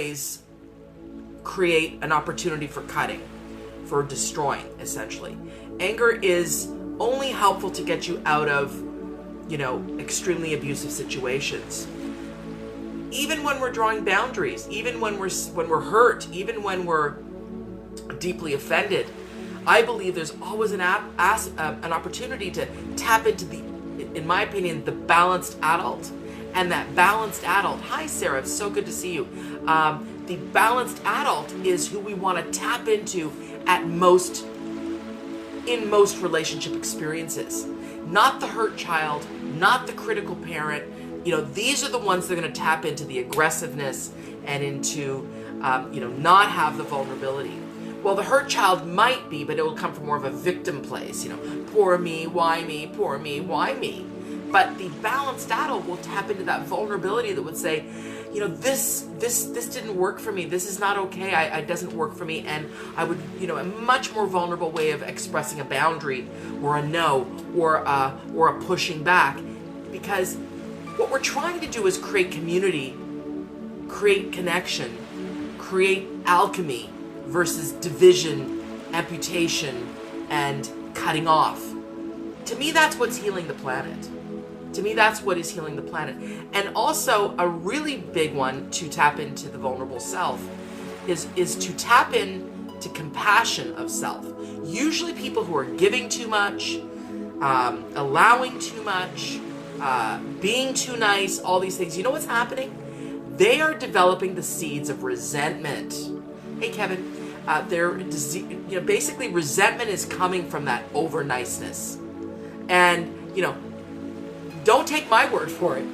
always create an opportunity for cutting, for destroying, essentially. Anger is only helpful to get you out of, extremely abusive situations. Even when we're drawing boundaries, even when we're hurt, even when we're deeply offended, I believe there's always an opportunity to tap into in my opinion, the balanced adult. And that balanced adult, hi Sarah, it's so good to see you. The balanced adult is who we want to tap into in most relationship experiences. Not the hurt child, not the critical parent. These are the ones that are going to tap into the aggressiveness and into, not have the vulnerability. Well, the hurt child might be, but it will come from more of a victim place. Poor me, why me? Poor me, why me? But the balanced adult will tap into that vulnerability that would say, this didn't work for me. This is not okay. It doesn't work for me. And I would, a much more vulnerable way of expressing a boundary or a no or a pushing back. Because what we're trying to do is create community, create connection, create alchemy versus division, amputation, and cutting off. To me, that's what's healing the planet. To me, that's what is healing the planet. And also, a really big one to tap into the vulnerable self is to tap into compassion of self. Usually people who are giving too much, allowing too much, being too nice, all these things, you know what's happening? They are developing the seeds of resentment. Hey, Kevin. Basically resentment is coming from that over niceness. And, don't take my word for it.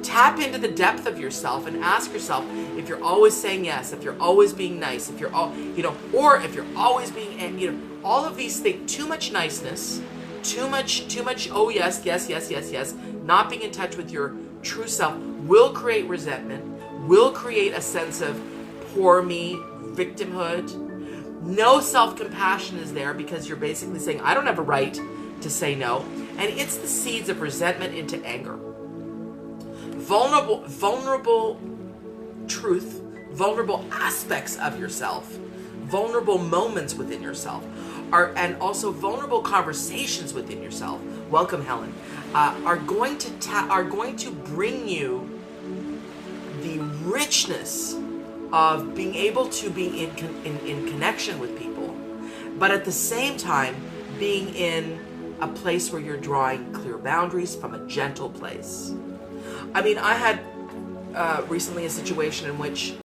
Tap into the depth of yourself and ask yourself if you're always saying yes, if you're always being nice, if you're all, or if you're always being, all of these things, too much niceness, too much, oh yes, not being in touch with your true self will create resentment, will create a sense of poor me, victimhood. No self-compassion is there because you're basically saying, I don't have a right to say no. And it's the seeds of resentment into anger. Vulnerable truth, vulnerable aspects of yourself, vulnerable moments within yourself, and also vulnerable conversations within yourself. Welcome, Helen. Are going to bring you the richness of being able to be in connection with people, but at the same time being in a place where you're drawing clear boundaries from a gentle place. I mean, I had recently a situation in which